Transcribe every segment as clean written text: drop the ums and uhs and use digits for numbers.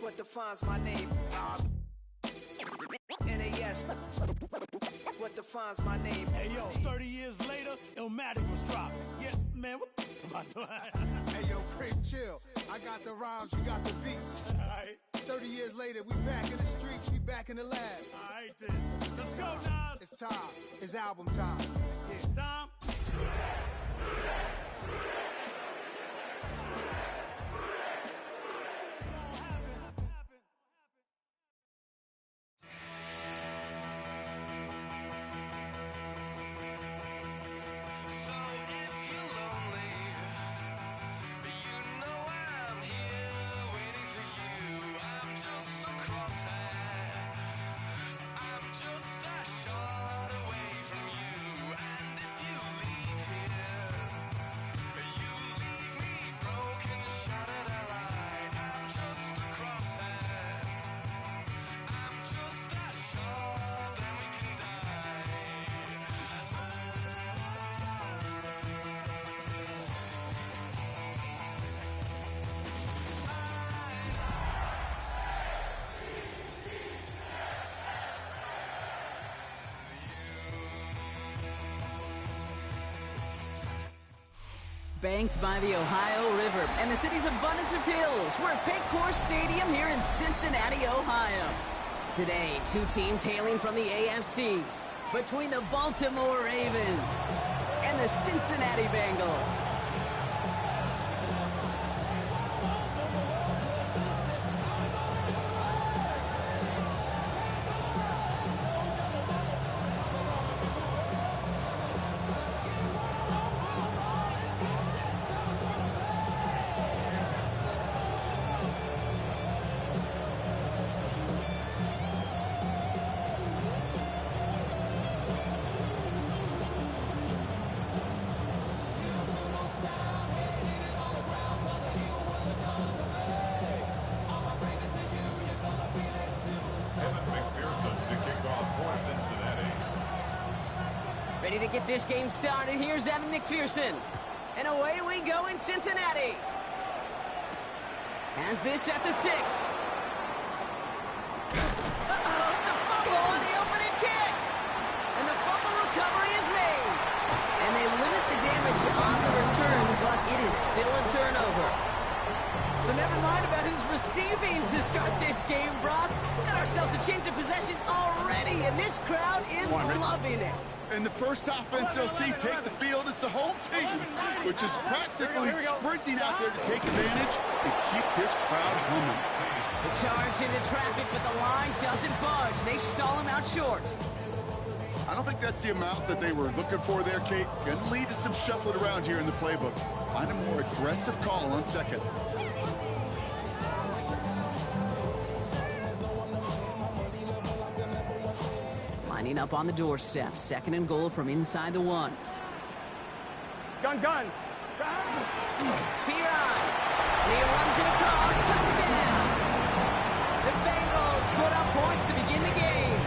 What defines my name? NAS. What defines my name? Hey yo, 30 years later, Illmatic was dropped. Yeah, man, what the am I doing? Hey yo, Prince, chill. I got the rhymes, you got the beats. Alright. 30 years later, we back in the streets, we back in the lab. Alright then. Let's go, Nas. It's time. It's album time. Yeah. It's time. Banked by the Ohio River and the city's abundance of hills. We're at Paycor Stadium here in Cincinnati, Ohio. Today, two teams hailing from the AFC between the Baltimore Ravens and the Cincinnati Bengals. Ready to get this game started. Here's Evan McPherson. And away we go in Cincinnati. Has this at the 6. Uh-oh, it's a fumble on the opening kick. And the fumble recovery is made. And they limit the damage on the return, but it is still a turnover. So never mind about who's receiving to start this game, Brock. We got ourselves a change of possession already, and this crowd is loving it. And the first offense they'll see take the field is the home team, which is practically sprinting out there to take advantage and keep this crowd humming. The charge into traffic, but the line doesn't budge. They stall him out short. I don't think that's the amount that they were looking for there, Kate. Going to lead to some shuffling around here in the playbook. Find a more aggressive call on second. Lining up on the doorstep. 2nd and goal from inside the 1. Gun. Piron. And he runs it across. Touchdown. The Bengals put up points to begin the game.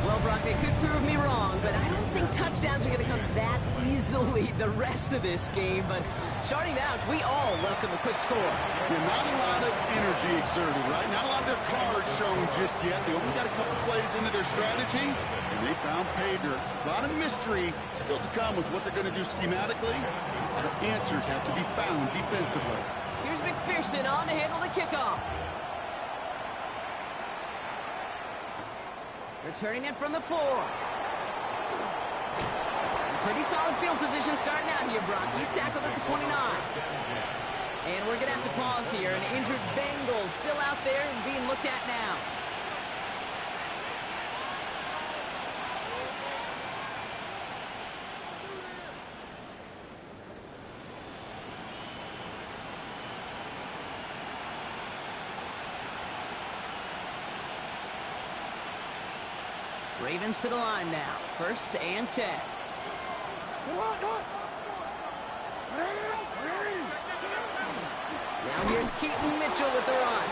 Well, Brock, they could prove me wrong, but I don't think touchdowns are going to come that easily the rest of this game. But starting out, we all welcome a quick score. Yeah, not a lot of energy exerted, right? Not a lot of their cards shown just yet. They only got a couple plays into their strategy, and they found pay dirt. A lot of mystery still to come with what they're going to do schematically. A lot of answers have to be found defensively. Here's McPherson on to handle the kickoff. Returning it from the 4. Pretty solid field position starting out here, Brock. He's tackled at the 29. And we're going to have to pause here. An injured Bengal still out there and being looked at now. Ravens to the line now. 1st and 10. Now here's Keaton Mitchell with the run.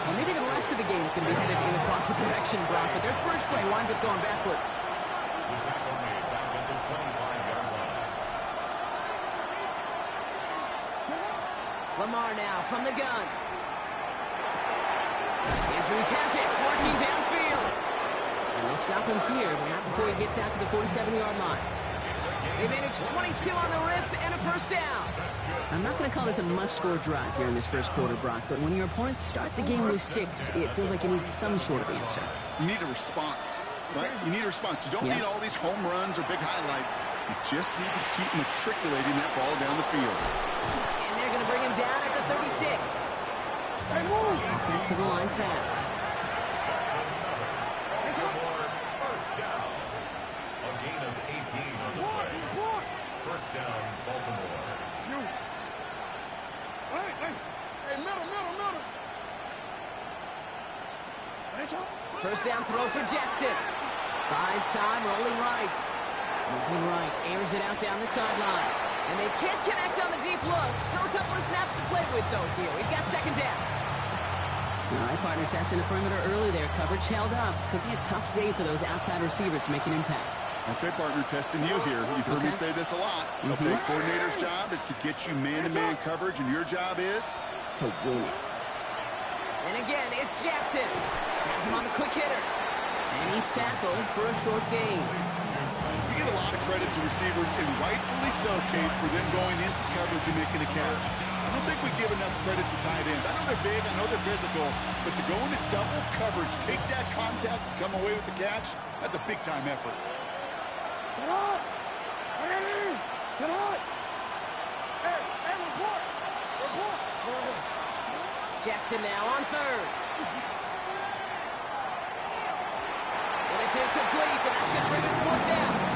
Well, maybe the rest of the game is going to be headed in the proper direction, Brock, but their first play winds up going backwards. Lamar now from the gun. Andrews has it, working downfield. And they'll stop him here, but not before he gets out to the 47-yard line. They managed 22 on the rip and a first down. I'm not going to call this a must-score drive here in this first quarter, Brock, but when your opponents start the game with 6, it feels like you need some sort of answer. You need a response, right? You need a response. You don't need all these home runs or big highlights. You just need to keep matriculating that ball down the field. And they're going to bring him down at the 36. Offensive line fast. First down. A gain of 18 on the play. First down, Baltimore. Hey, middle. First down throw for Jackson. Buys time, rolling right. Moving right, airs it out down the sideline. And they can't connect on the deep look. Still a couple of snaps to play with, though, here. We've got second down. All right, partner, testing the perimeter early there. Coverage held up. Could be a tough day for those outside receivers to make an impact. Okay, partner, testing you here. You've heard me say this a lot. Okay, coordinator's job is to get you man-to-man coverage, and your job is? To win it. And again, it's Jackson. Has him on the quick hitter. And he's tackled for a short gain. You give a lot of credit to receivers, and rightfully so, Kate, for them going into coverage and making a catch. I don't think we give enough credit to tight ends. I know they're big, I know they're physical, but to go into double coverage, take that contact, and come away with the catch, that's a big-time effort. Jackson now on third. And it's incomplete, and that's going to bring him fourth down.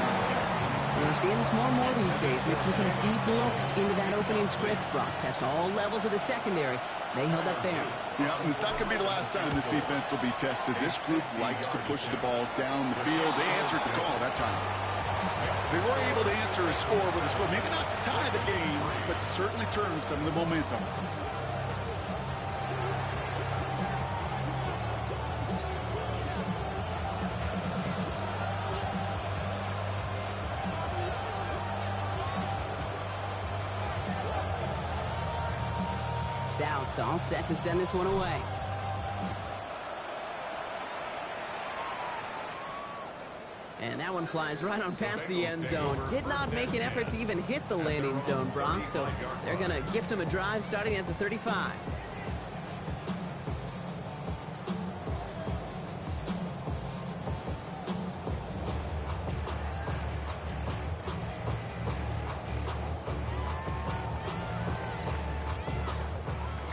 We're seeing this more and more these days, mixing some deep looks into that opening script. Brock test all levels of the secondary. They held up there. Yeah, and it's not going to be the last time this defense will be tested. This group likes to push the ball down the field. They answered the call that time. They were able to answer a score with a score. Maybe not to tie the game, but to certainly turn some of the momentum. Stout all set to send this one away. And that one flies right on past the end zone. Did not make an effort to even hit the landing zone, Brock, so they're going to gift him a drive starting at the 35.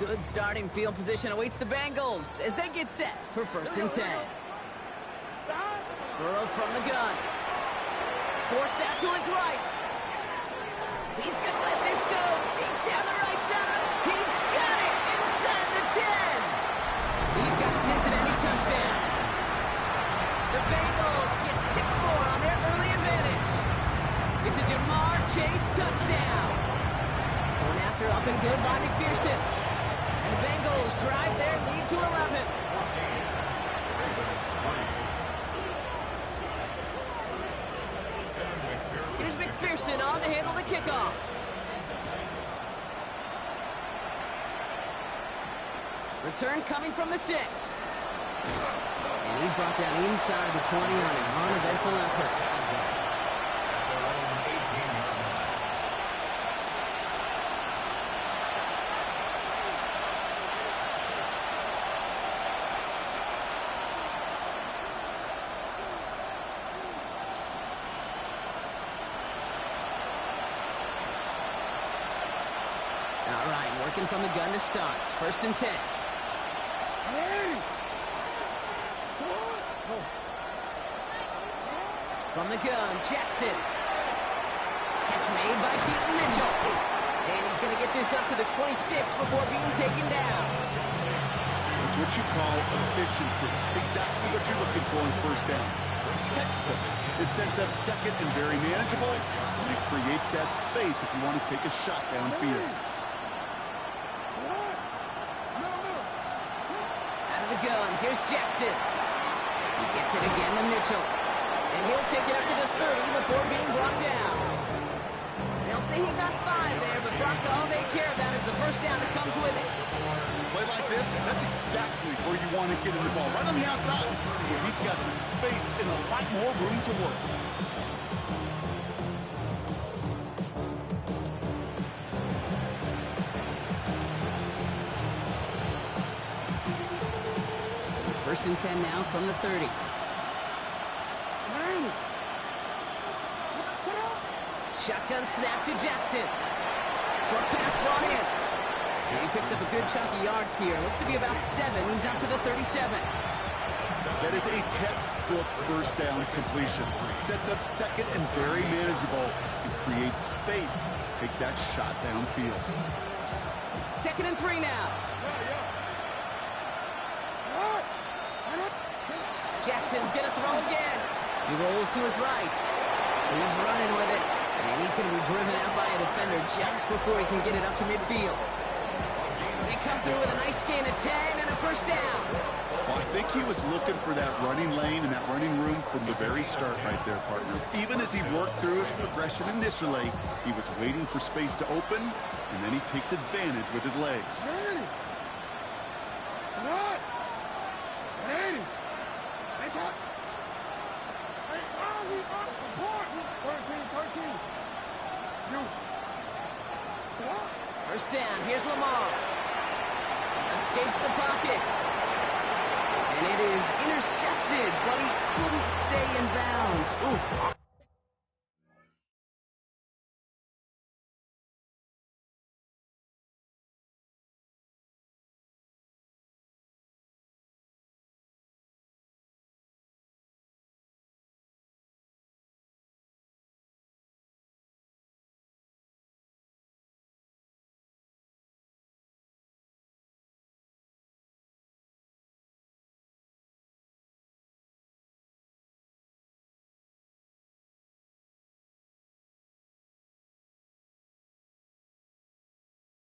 Good starting field position awaits the Bengals as they get set for 1st and 10. Burrow from the gun. Forced out to his right. He's going to let this go deep down the right side. He's got it inside the 10. He's got a Cincinnati touchdown. The Bengals get 6 more on their early advantage. It's a Jamar Chase touchdown. Going after up and good by McPherson. And the Bengals drive their lead to 11. Here's McPherson on to handle the kickoff. Return coming from the 6. And he's brought down inside the 20 on an uneventful effort. All right, working from the gun to start. 1st and 10. From the gun, Jackson. Catch made by Keaton Mitchell. And he's going to get this up to the 26 before being taken down. It's what you call efficiency. Exactly what you're looking for in 1st down. Textbook. It sets up 2nd and very manageable, and it creates that space if you want to take a shot downfield. Out of the gun, here's Jackson. He gets it again to Mitchell. And he'll take it up to the 30 before being brought down. They'll say he got 5 there, but Brock, all they care about is the first down that comes with it. Play like this, that's exactly where you want to get him the ball, right on the outside, where he's got the space and a lot more room to work. So first and 10 now from the 30. Shotgun snap to Jackson. Short pass brought in. And he picks up a good chunk of yards here. Looks to be about 7. He's up to the 37. That is a textbook first down completion. Sets up second and very manageable and creates space to take that shot downfield. Second and 3 now. Jackson's going to throw again. He rolls to his right. He's running with it. And he's going to be driven out by a defender just before he can get it up to midfield. They come through with a nice gain of 10 and a first down. Well, I think he was looking for that running lane and that running room from the very start right there, partner. Even as he worked through his progression initially, he was waiting for space to open, and then he takes advantage with his legs. First down, here's Lamar. Escapes the pocket. And it is intercepted, but he couldn't stay in bounds. Ooh.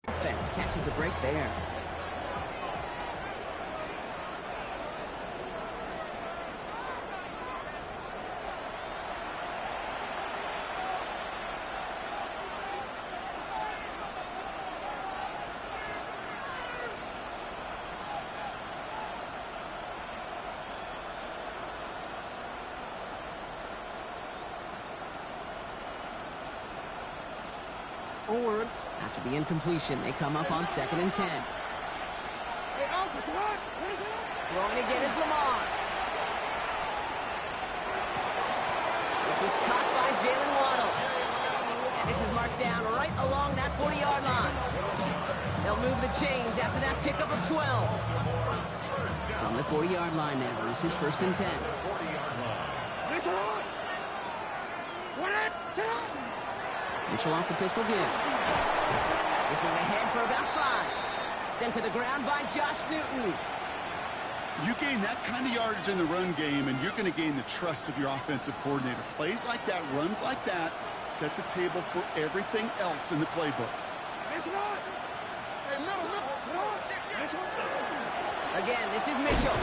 Defense catches a break there. Forward. After the incompletion, they come up on second and 10. Throwing again is Lamar. This is caught by Jalen Waddle. And this is marked down right along that 40-yard line. They'll move the chains after that pickup of 12. From the 40-yard line now, this is first and 10. Mitchell off the pistol give. This is ahead for about 5. Sent to the ground by Josh Newton. You gain that kind of yardage in the run game, and you're going to gain the trust of your offensive coordinator. Plays like that, runs like that, set the table for everything else in the playbook. Again, this is Mitchell.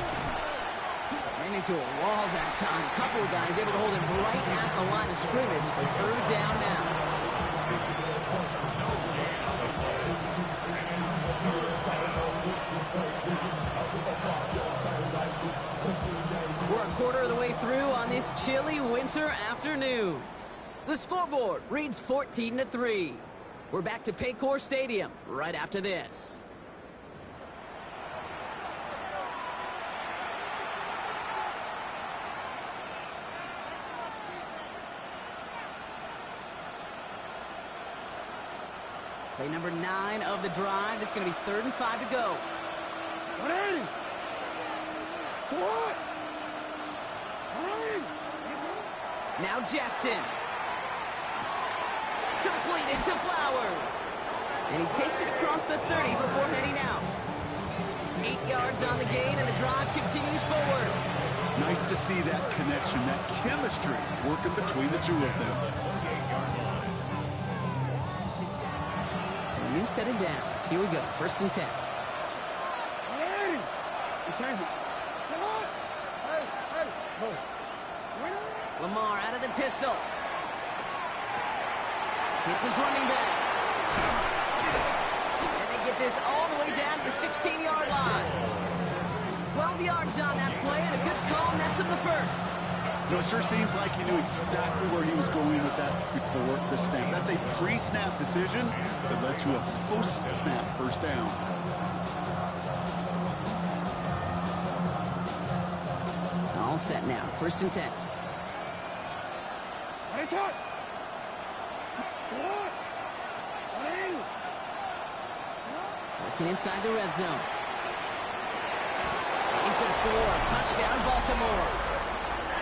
Ran into a wall that time. A couple of guys able to hold him right at the line of scrimmage. So third down now. We're a quarter of the way through on this chilly winter afternoon. The scoreboard reads 14-3. We're back to Paycor Stadium right after this. Play number 9 of the drive. It's going to be 3rd and 5 to go. Now Jackson. Completed to Flowers. And he takes it across the 30 before heading out. 8 yards on the gain, and the drive continues forward. Nice to see that connection, that chemistry working between the two of them. So a new set of downs. Here we go. 1st and 10. Lamar out of the pistol. Hits his running back. And they get this all the way down to the 16-yard line. 12 yards on that play, and a good call nets him the first. You know, it sure seems like he knew exactly where he was going with that before the snap. That's a pre-snap decision that led to a post-snap first down. All set now, 1st and 10. Working inside the red zone. He's going to score. Touchdown, Baltimore.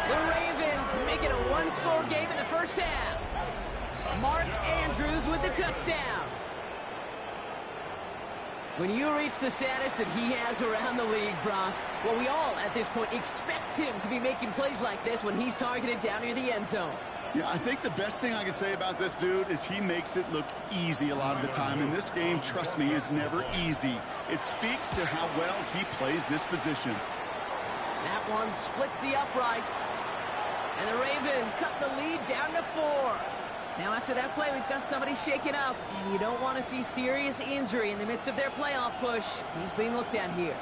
The Ravens make it a one-score game in the first half. Mark Andrews with the touchdown. When you reach the status that he has around the league, Brock, well, we all at this point expect him to be making plays like this when he's targeted down near the end zone. Yeah, I think the best thing I can say about this dude is he makes it look easy a lot of the time. And this game, trust me, is never easy. It speaks to how well he plays this position. That one splits the uprights. And the Ravens cut the lead down to 4. Now after that play, we've got somebody shaken up. And you don't want to see serious injury in the midst of their playoff push. He's being looked at here.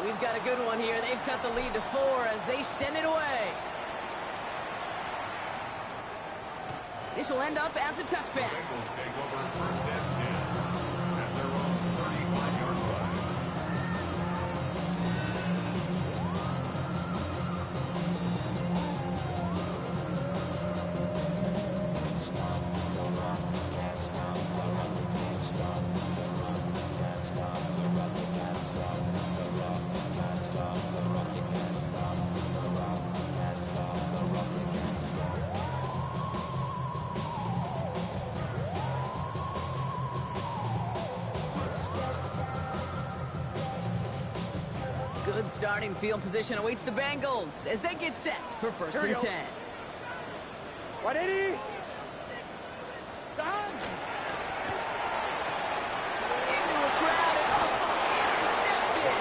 We've got a good one here. They've cut the lead to 4 as they send it away. This will end up as a touchback. Bengals take over 1st and 10 at their own 35-yard line. Good starting field position awaits the Bengals as they get set for 1st and 10. 180. Down. Into a crowd and intercepted.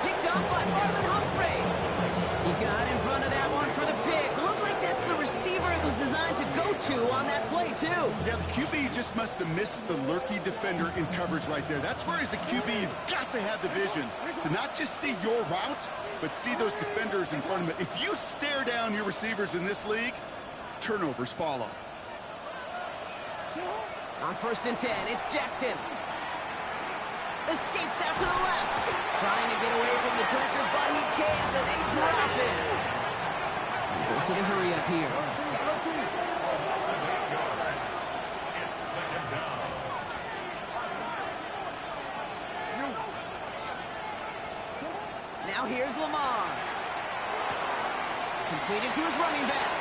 Picked off by Marlon Humphrey. He got in front of that one for the pick. Looks like that's the receiver it was designed to go to on that play, too. Yeah, the QB just must have missed the lurky defender in coverage right there. That's where, as a QB, you've got to have the vision to not just see your route, but see those defenders in front of it. If you stare down your receivers in this league, turnovers follow. On 1st and 10, it's Jackson. Escapes out to the left. Trying to get away from the pressure, but he can't, and they drop it. Goes to the hurry up here. It's 2nd down. Now here's Lamar. Completed to his running back.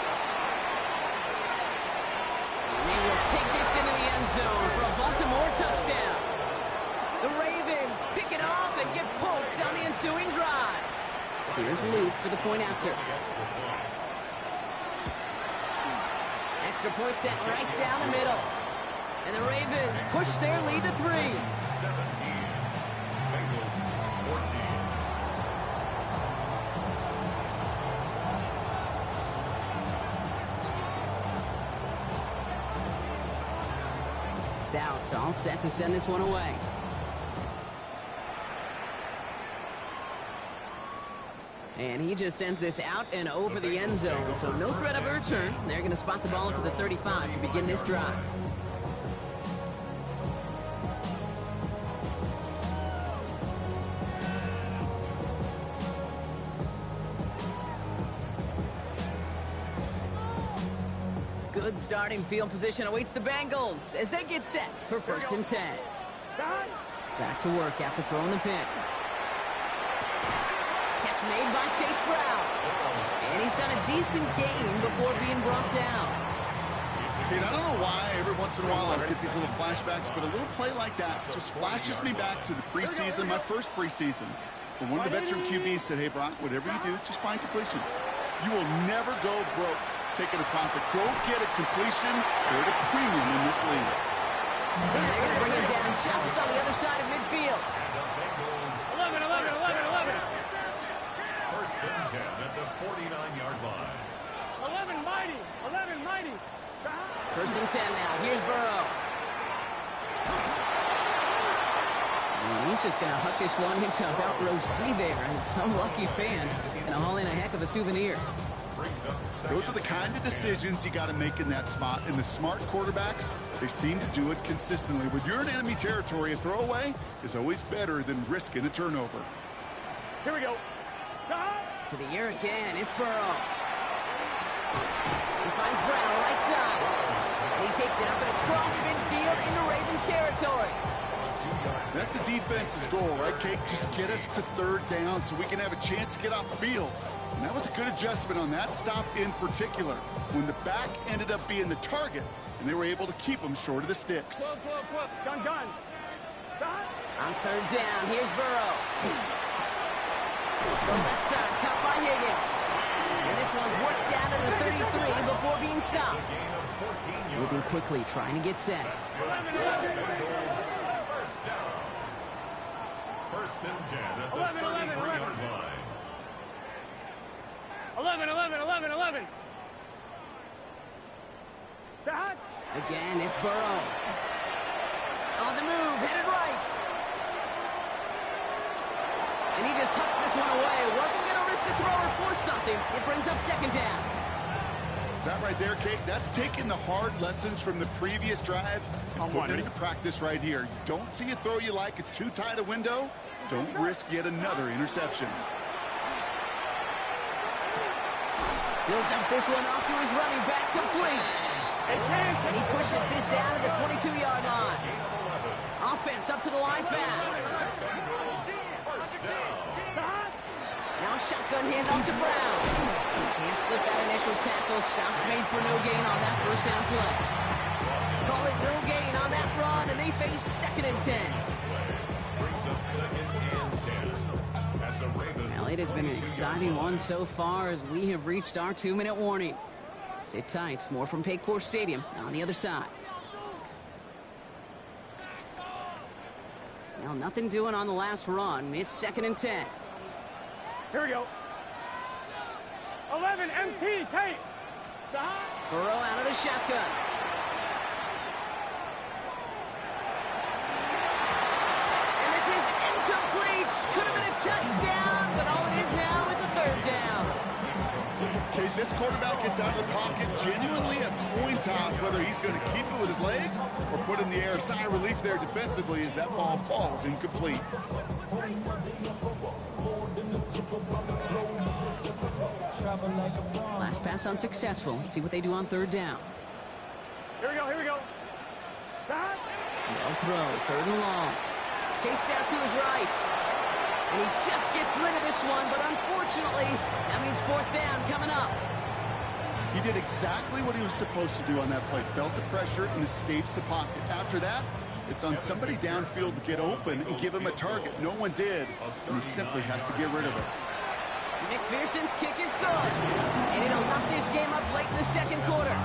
And they will take this into the end zone for a Baltimore touchdown. The Ravens pick it off and get points on the ensuing drive. Here's Luke for the point after. Extra point set right down the middle. And the Ravens push their lead to 3. 17. Bengals 14. Stout all set to send this one away. And he just sends this out and over the end zone, so no threat of a return. They're going to spot the ball up to the 35 to begin this drive. Good starting field position awaits the Bengals as they get set for 1st and 10. Back to work after throwing the pick. Catch made by Chase Brown. And he's got a decent gain before being brought down. Kate, I don't know why every once in a while I get these little flashbacks, but a little play like that just flashes me back to the preseason, my first preseason. When one of the veteran QBs said, hey, Brock, whatever you do, just find completions. You will never go broke taking a profit. Go get a completion or a premium in this league. And they're going to bring him down just on the other side of midfield. 11. 1st the 49-yard line. 11 mighty. 11 mighty. First and 10 now. Here's Burrow. And he's just going to huck this one into about row C there. And some lucky fan going to haul in a heck of a souvenir. Those are the kind of decisions you got to make in that spot. And the smart quarterbacks, they seem to do it consistently. When you're in enemy territory, a throwaway is always better than risking a turnover. Here we go. To the air again. It's Burrow. He finds Brown right side. And he takes it up and across midfield into Ravens territory. That's a defense's goal, right, Kate? Just get us to third down so we can have a chance to get off the field. And that was a good adjustment on that stop in particular, when the back ended up being the target, and they were able to keep him short of the sticks. Gun. On third down, here's Burrow. The left side, cut by Higgins. And this one's worked down to the 33 before being stopped. Moving quickly, trying to get set. First and 10 at the 33-yard line. 11. Again, it's Burrow. On the move, headed right. And he just hucks this one away. Wasn't going to risk a throw or force something. It brings up second down. That right there, Kate, that's taking the hard lessons from the previous drive and putting it into practice right here. You don't see a throw you like, it's too tight a window, don't risk yet another interception. He'll dump this one off to his running back, complete. And he pushes this down to the 22-yard line. Offense up to the line fast. Now shotgun handoff to Brown. Can't slip that initial tackle. Stops made for no gain on that first down play. Call it no gain on that run, and they face second and 10. Well, it has been an exciting one so far as we have reached our 2-minute warning. Sit tight. More from Paycor Stadium on the other side. Well, nothing doing on the last run. It's second and 10. Here we go. 11 MT tape. Burrow out of the shotgun. And this is incomplete. Could have been a touchdown, but all it is now is a third down. Okay, this quarterback gets out of the pocket, genuinely a coin toss, whether he's going to keep it with his legs or put it in the air. Sigh of relief there defensively as that ball falls incomplete. Last pass unsuccessful. Let's see what they do on third down. Here we go. No throw, third and long. Chased out to his right. And he just gets rid of this one, but unfortunately, that means fourth down coming up. He did exactly what he was supposed to do on that play. Felt the pressure and escapes the pocket. After that, it's on somebody downfield to get open and give him a target. No one did, and he simply has to get rid of it. McPherson's kick is good, and it'll knock this game up late in the second quarter.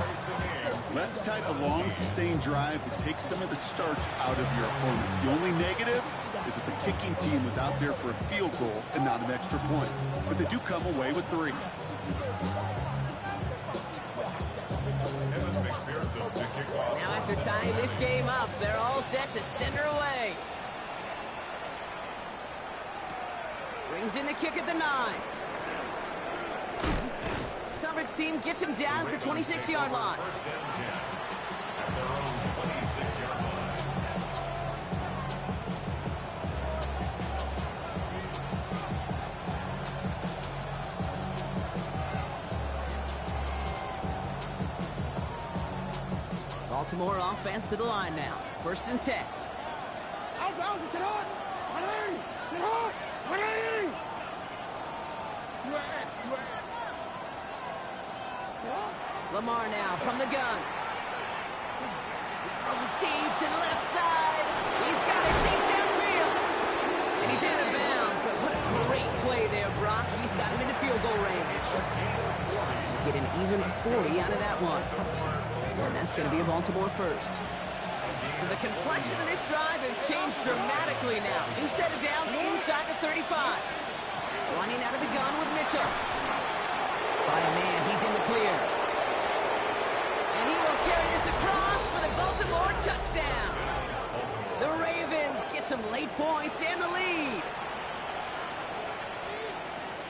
That's the type of long, sustained drive that takes some of the starch out of your opponent. The only negative is if the kicking team was out there for a field goal and not an extra point. But they do come away with 3. Now after tying this game up, they're all set to send her away. Brings in the kick at the 9. Coverage team gets him down at the 26-yard line. Baltimore offense to the line now. First and 10. Lamar now from the gun. He's throwing deep to the left side. He's got it deep downfield. And he's out of bounds, but what a great play there, Brock. He's got him in the field goal range. Get an even 40 out of that one. And that's going to be a Baltimore first. So the complexion of this drive has changed dramatically now. New set of downs inside the 35. Running out of the gun with Mitchell. by a man. He's in the clear. And he will carry this across for the Baltimore touchdown. The Ravens get some late points and the lead.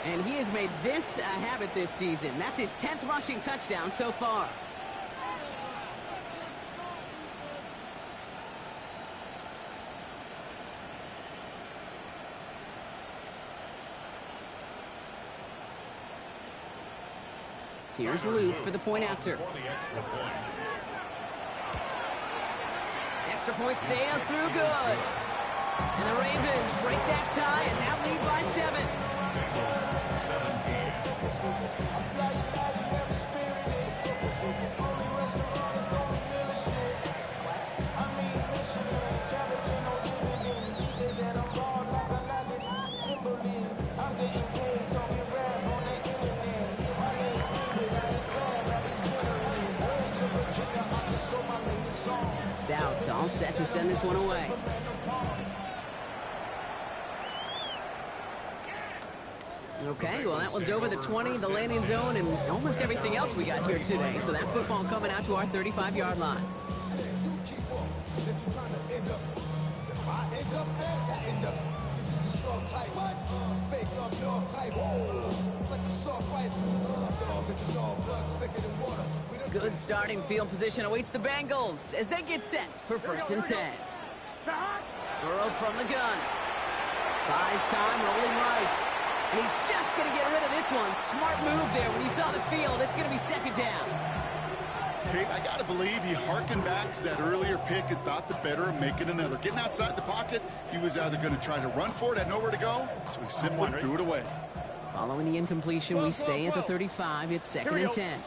And he has made this a habit this season. That's his 10th rushing touchdown so far. Here's Luke for the point after. Extra point sails through good. And the Ravens break that tie and now lead by 7. 17. Stout all set to send this one away. Okay, well, that one's over the 20, the landing zone, and almost everything else we got here today. So that football coming out to our 35-yard line. Good starting field position awaits the Bengals as they get set for 1st and 10. Burrow from the gun. Buys time, rolling right. And he's just going to get rid of this one. Smart move there. When you saw the field, it's going to be 2nd down. Kate, I got to believe he harkened back to that earlier pick and thought the better of making another. Getting outside the pocket, he was either going to try to run for it, had nowhere to go, so he simply threw it away. Following the incompletion, we stay at the 35. It's 2nd and 10.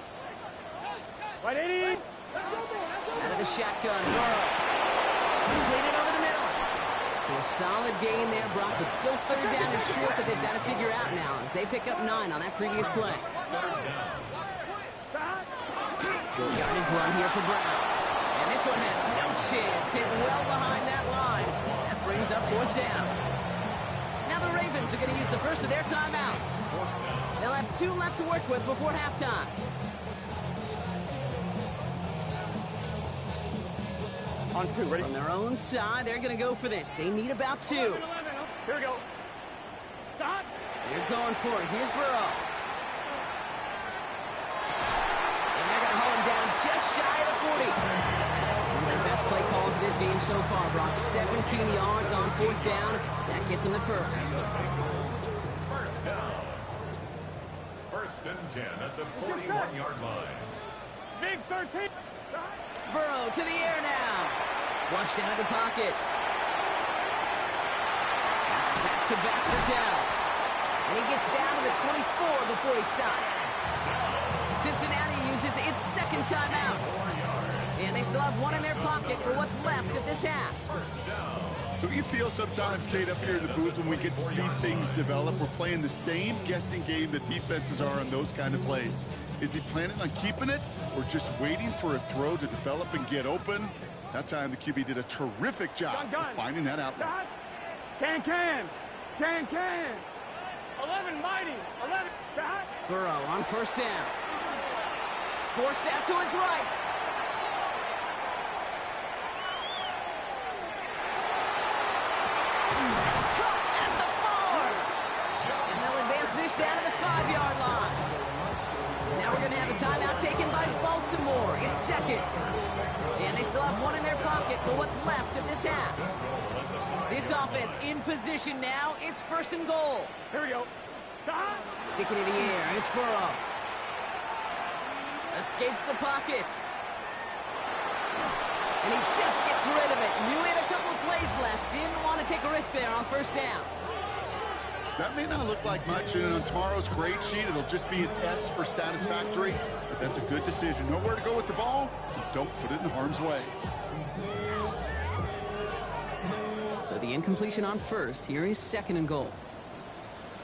Right, 80. Out of the shotgun, Burrow. Completed over the middle. So a solid gain there, Brock, but still 3rd down and short that they've got to figure out now as they pick up 9 on that previous play. Good yardage run here for Brown. And this one has no chance. Hit well behind that line. That brings up 4th down. Now the Ravens are going to use the first of their timeouts. They'll have 2 left to work with before halftime. On 2, ready? From their own side, they're going to go for this. They need about 2. 11, 11. Here we go. Stop. They're going for it. Here's Burrow. And they're going to hold him down just shy of the 40. One of their best play calls of this game so far, Brock. 17 yards on 4th down. That gets them the first. 1st down. 1st and 10 at the 41-yard line. Big 13. Burrow to the air now. Flushed out of the pocket. That's back-to-back for Dell. And he gets down to the 24 before he stopped. Cincinnati uses its 2nd timeout. And they still have 1 in their pocket for what's left of this half. Do you feel sometimes, Kate, up here in the booth when we get to see things develop, we're playing the same guessing game that defenses are on those kind of plays? Is he planning on keeping it or just waiting for a throw to develop and get open? That time the QB did a terrific job of finding that outlet. Can. 11 mighty. 11. Burrow on 1st down. Forced out to his right. That's caught at the 4. And they'll advance this down to the 5-yard line. Now we're going to have a timeout taken by Baltimore. It's 2nd. And they still have 1 in their pocket for what's left of this half. This offense in position now. It's 1st and goal. Here we go. Sticking in the air. It's Burrow. Escapes the pocket. And he just gets rid of it. Knew he had a couple of plays left. Didn't want to take a risk there on 1st down. That may not look like much, and on tomorrow's grade sheet, it'll just be an S for satisfactory, but that's a good decision. Know where to go with the ball, don't put it in harm's way. So the incompletion on 1st. Here is 2nd and goal.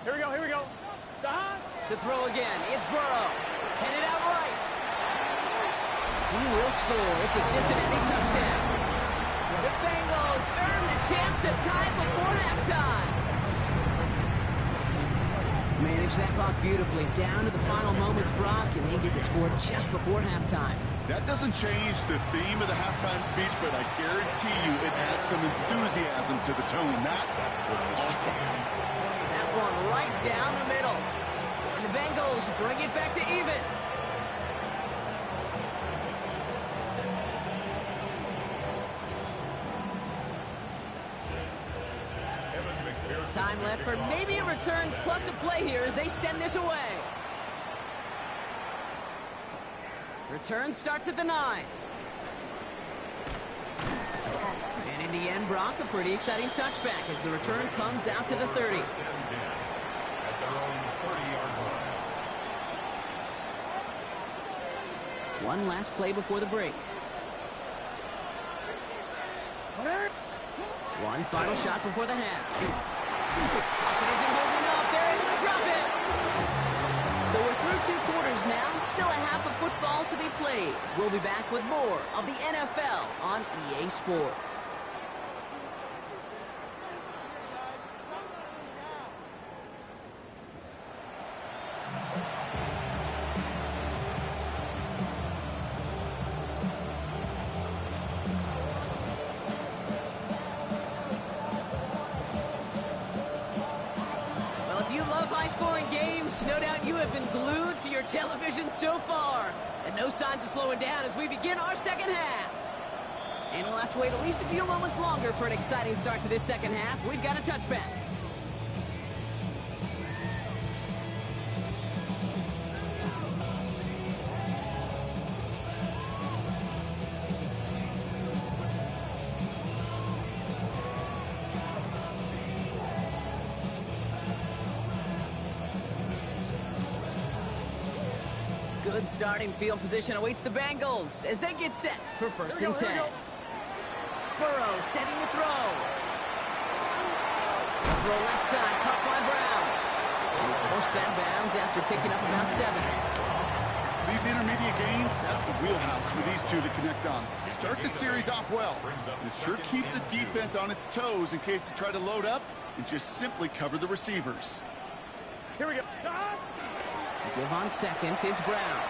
Here we go. Stop. To throw again, it's Burrow. Headed out right. He will score. It's a Cincinnati touchdown. The Bengals earn the chance to tie before halftime. Manage that clock beautifully. Down to the final moments, Brock, and they get the score just before halftime. That doesn't change the theme of the halftime speech, but I guarantee you it adds some enthusiasm to the tone. That was awesome. That one right down the middle. And the Bengals bring it back to even. Time left for maybe a return plus a play here as they send this away. Return starts at the 9. And in the end, Brock, a pretty exciting touchback as the return comes out to the 30. At their own 30-yard line. One last play before the break. One final shot before the half. Pocket isn't holding up. They're able to drop it. So we're through 2 quarters now. Still a half of football to be played. We'll be back with more of the NFL on EA Sports. High-scoring games, no doubt you have been glued to your television so far. And no signs of slowing down as we begin our second half. And we'll have to wait at least a few moments longer for an exciting start to this second half. We've got a touchback. Good starting field position awaits the Bengals as they get set for first and 10. Burrow setting to throw. Throw left side, caught by Brown. And he's forced out of bounds after picking up about 7. These intermediate gains, that's the wheelhouse for these two to connect on. Start the series off well. It sure keeps the defense on its toes in case they try to load up and just simply cover the receivers. Here we go. Give on second, it's Brown.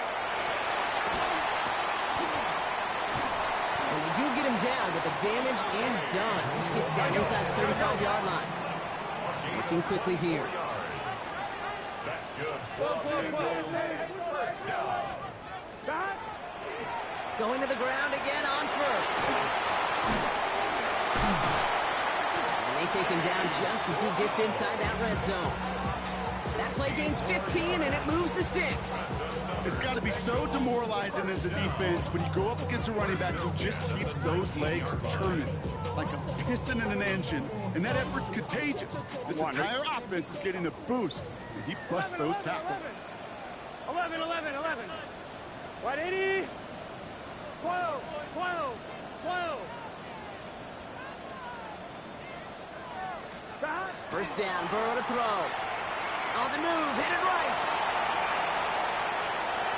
And they do get him down, but the damage is done. This gets down inside the 35-yard line. Looking quickly here. That's good. First down. Going to the ground again on first. And they take him down just as he gets inside that red zone. That play gains 15, and it moves the sticks. It's got to be so demoralizing as a defense when you go up against a running back who just keeps those legs churning like a piston in an engine, and that effort's contagious. This entire offense is getting a boost, and he busts those tackles. 11. Right, 80. 12. First down, Burrow to throw. On the move, headed right.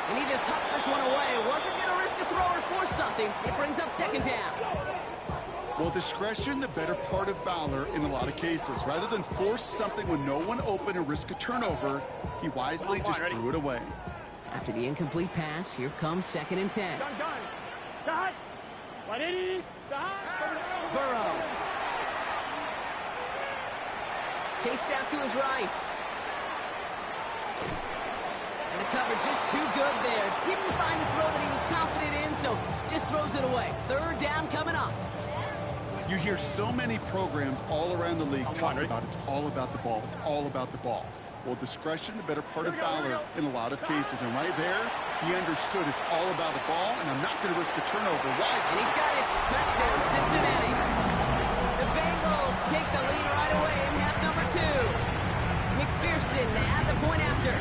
And he just hucks this one away. Wasn't going to risk a throw or force something. It brings up second down. Well, discretion, the better part of valor in a lot of cases. Rather than force something when no one open and risk a turnover, he wisely just threw it away. After the incomplete pass, here comes second and 10. Done. 180. Burrow. Chased out to his right. And the cover just too good there. Didn't find the throw that he was confident in, so just throws it away. Third down coming up. You hear so many programs all around the league talking about it's all about the ball. It's all about the ball. Well, discretion, the better part of valor in a lot of cases. And right there, he understood it's all about the ball, and I'm not going to risk a turnover. Wisely. And he's got it. Touchdown, Cincinnati. The Bengals take the lead right away in half number 2. McPherson at the point after.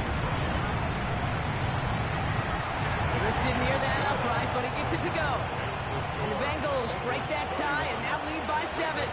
Drifted near that upright, but he gets it to go. And the Bengals break that tie and now lead by 7.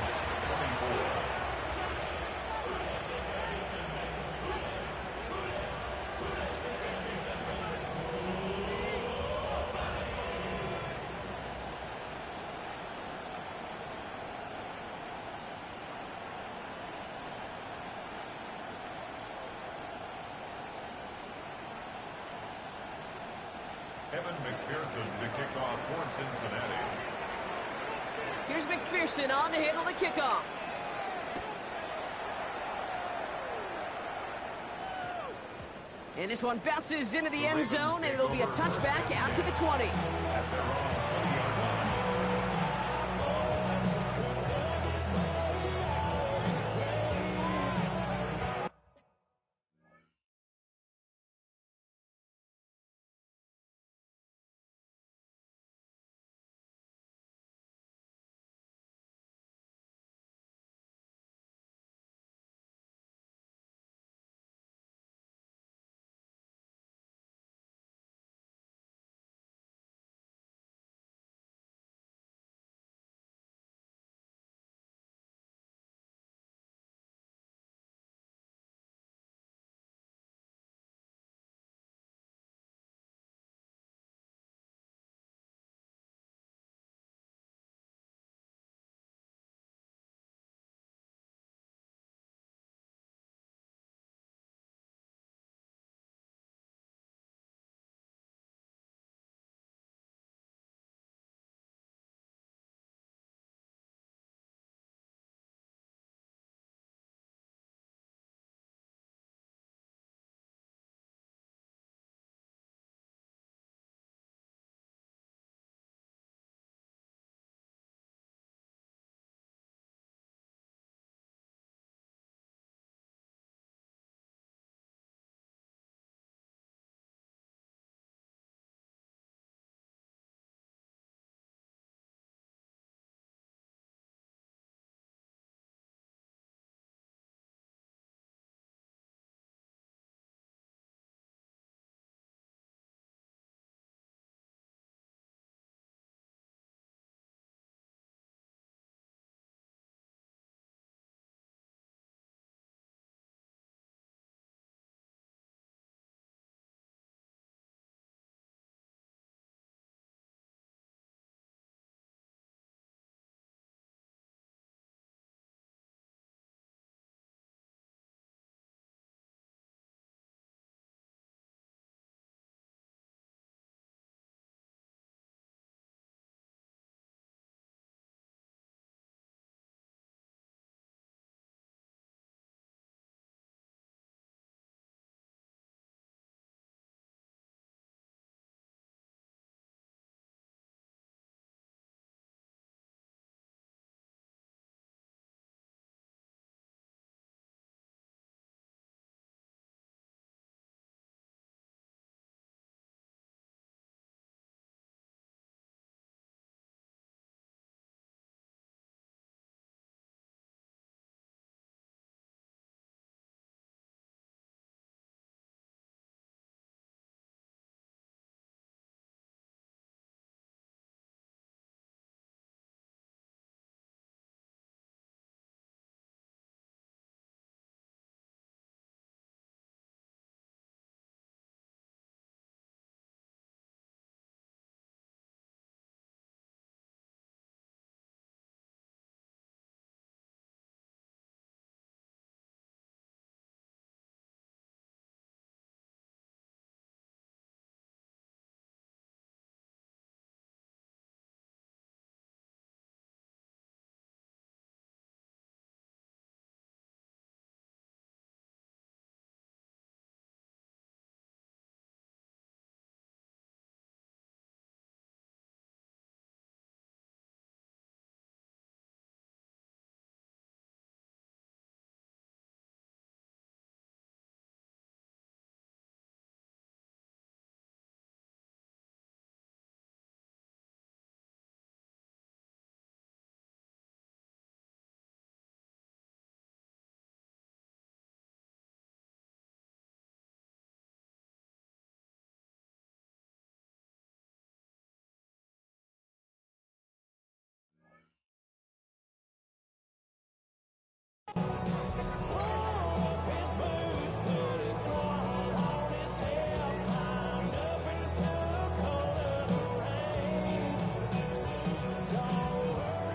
Evan McPherson to kick off for Cincinnati. Here's McPherson on to handle the kickoff. And this one bounces into the end zone, and it'll be a touchback out to the 20. At their own 20-yard line.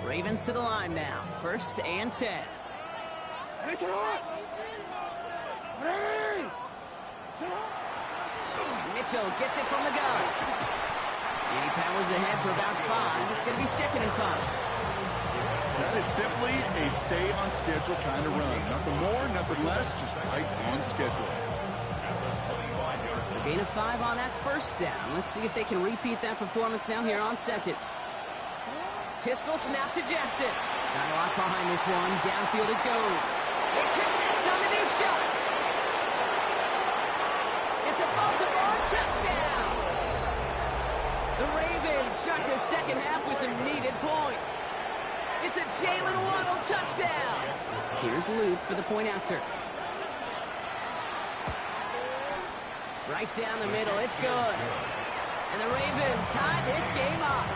Ravens to the line now. 1st and 10. Mitchell gets it from the gun. ahead for about 5. It's going to be 2nd and 5. That is simply a stay-on-schedule kind of run. Nothing more, nothing less, just right on schedule. So gain of 5 on that first down. Let's see if they can repeat that performance now here on 2nd. Pistol snap to Jackson. Got a lot behind this one. Downfield it goes. It connects on the deep shot. It's a Baltimore touchdown. The Ravens start the second half with some needed points. It's a Jalen Waddle touchdown. Here's Luke for the point after. Right down the middle. It's good. And the Ravens tie this game up.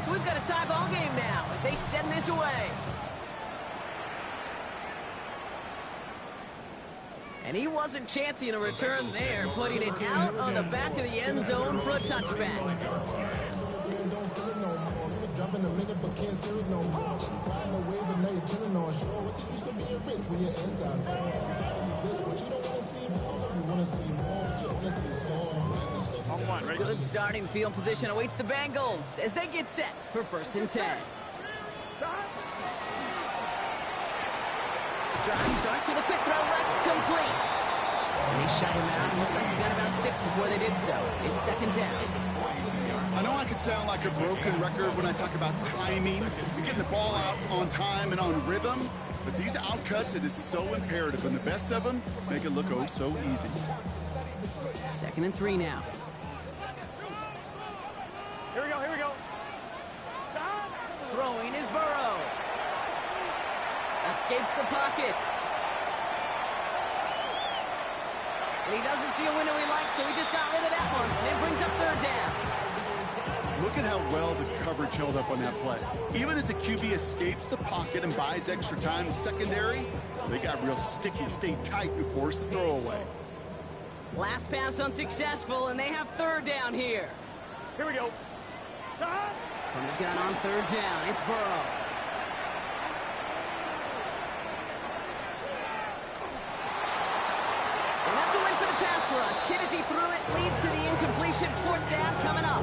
So we've got a tie ball game now as they send this away. And he wasn't chancing a return there, putting it out on the back of the end zone for a touchback. Good starting field position awaits the Bengals as they get set for 1st and 10. Drive start to the quick throw left, complete. And they shut him out. Looks like he got about 6 before they did so. It's 2nd down. I know I could sound like a broken record when I talk about timing, getting the ball out on time and on rhythm, but these outcuts, it is so imperative, and the best of them make it look oh so easy. 2nd and 3 now. Here we go, here we go. Stop. Throwing is Burrow. Escapes the pocket. And he doesn't see a window he likes, so he just got rid of that one. And it brings up 3rd down. Look at how well the coverage held up on that play. Even as the QB escapes the pocket and buys extra time secondary, they got real sticky, stayed tight and forced the throw away. Last pass unsuccessful, and they have 3rd down here. Here we go. Stop. From the gun on 3rd down, it's Burrow. And that's a win for the pass rush. Hit as he threw it, leads to the incompletion. 4th down coming up.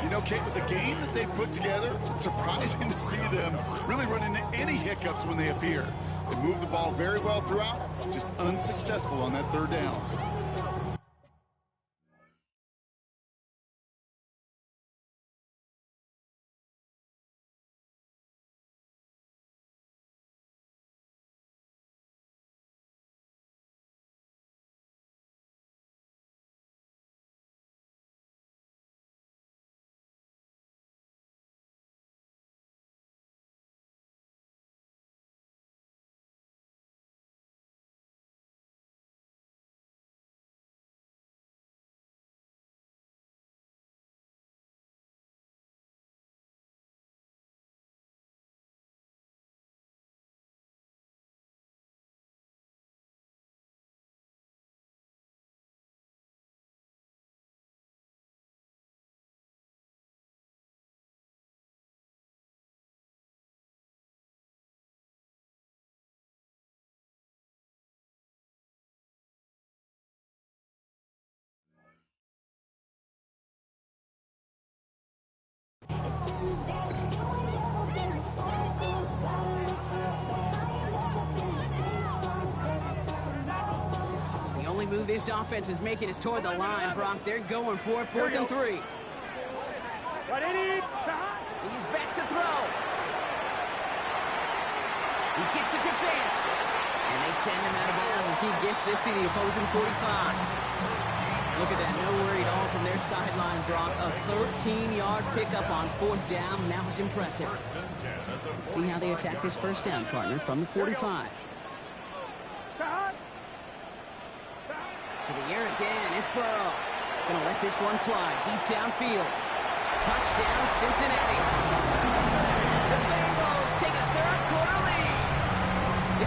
You know, Kate, with the game that they put together, it's surprising to see them really run into any hiccups when they appear. They move the ball very well throughout, just unsuccessful on that 3rd down. The only move this offense is making is toward the line, Brock. They're going for 4th and 3. What it is? He's back to throw. He gets it to Fant. And they send him out of bounds as he gets this to the opposing 45. Look at that, no worry at all from their sideline, Brock. A 13-yard pickup on 4th down. That was impressive. Let's see how they attack this 1st down, partner, from the 45. To the air again, it's Burrow. Gonna let this one fly deep downfield. Touchdown, Cincinnati. The Bengals take a 3rd quarter lead.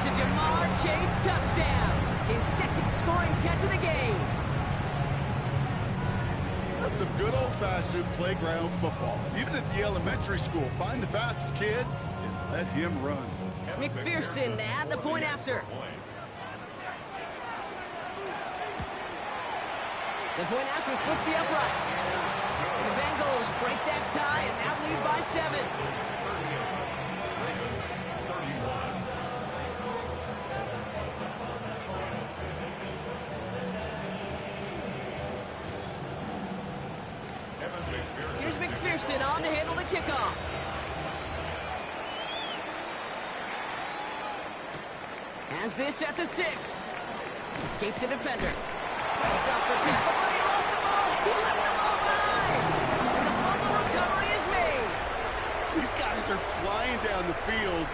a Jamar Chase touchdown. His second scoring catch of the game. That's some good old-fashioned playground football. Even at the elementary school, find the fastest kid and let him run. McPherson to add the point after. The point after splits the uprights. And the Bengals break that tie and now lead by 7. Here's McPherson on to handle the kickoff. Has this at the 6. Escapes a defender. Fights up for tackle, but he lost the ball. He left the ball behind. And the fumble recovery is made. These guys are flying down the field.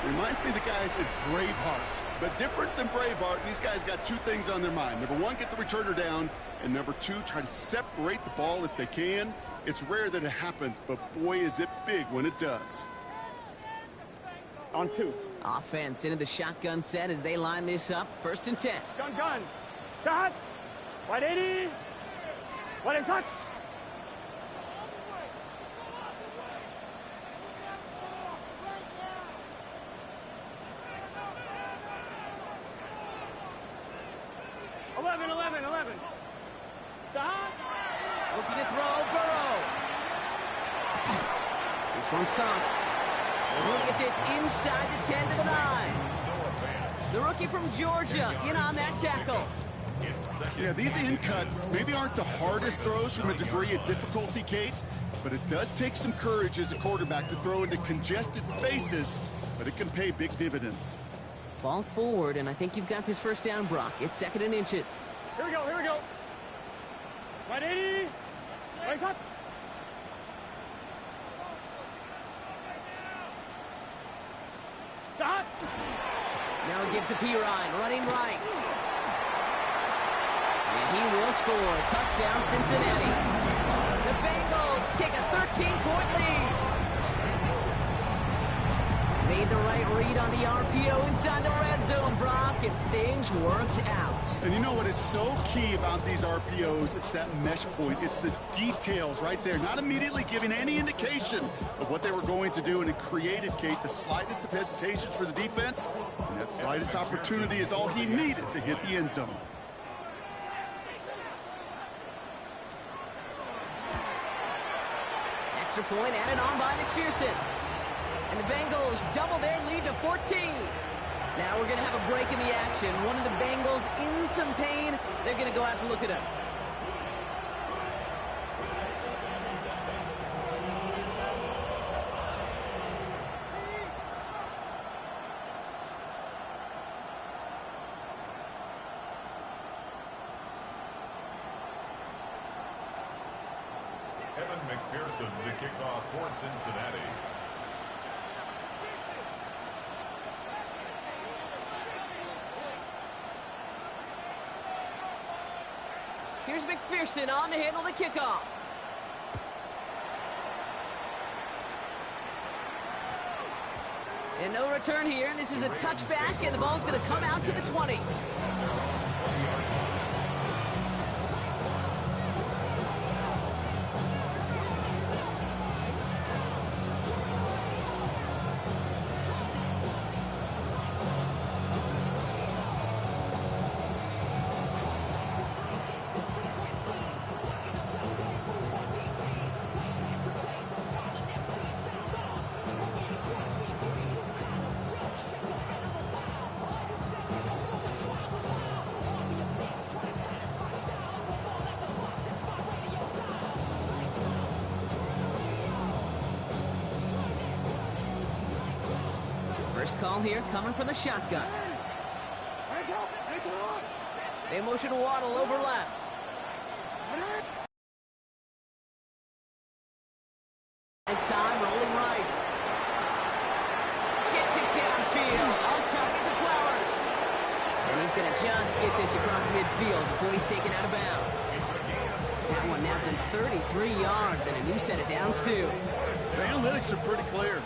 Reminds me of the guys at Braveheart. But different than Braveheart, these guys got 2 things on their mind. Number 1, get the returner down. And number 2, try to separate the ball if they can. It's rare that it happens, but boy, is it big when it does. On 2. Offense into the shotgun set as they line this up. 1st and 10. Gun. Start. 180. 180 shot. Eleven. Stop. Looking to throw, Burrow. This one's caught. And he'll get this inside the 10 to the 9. The rookie from Georgia in on that tackle. Yeah, these in cuts maybe aren't the hardest throws from a degree of difficulty, Kate, but it does take some courage as a quarterback to throw into congested spaces, but it can pay big dividends. Fall forward, and I think you've got this first down, Brock. It's 2nd and inches. Here we go. 180. Right up. Stop. Now we give to Pirine, running right. And he will score. Touchdown, Cincinnati. The Bengals take a 13-point lead. Made the right read on the RPO inside the red zone, Brock, and things worked out. And you know what is so key about these RPOs? It's that mesh point. It's the details right there. Not immediately giving any indication of what they were going to do, and it created, Kate, the slightest of hesitations for the defense. And that slightest opportunity is all he needed to hit the end zone. Extra point added on by McPherson. And the Bengals double their lead to 14. Now we're going to have a break in the action. One of the Bengals in some pain. They're going to go out to look at him. Evan McPherson to kick off for Cincinnati. Here's McPherson on to handle the kickoff. And no return here. This is a touchback, and the ball's going to come out to the 20. First call here coming from the shotgun. They motion Waddle over left. This time rolling right. Gets it downfield. On target to Flowers. And he's going to just get this across midfield before he's taken out of bounds. That one nabs him 33 yards and a new set of downs, too. The analytics are pretty clear.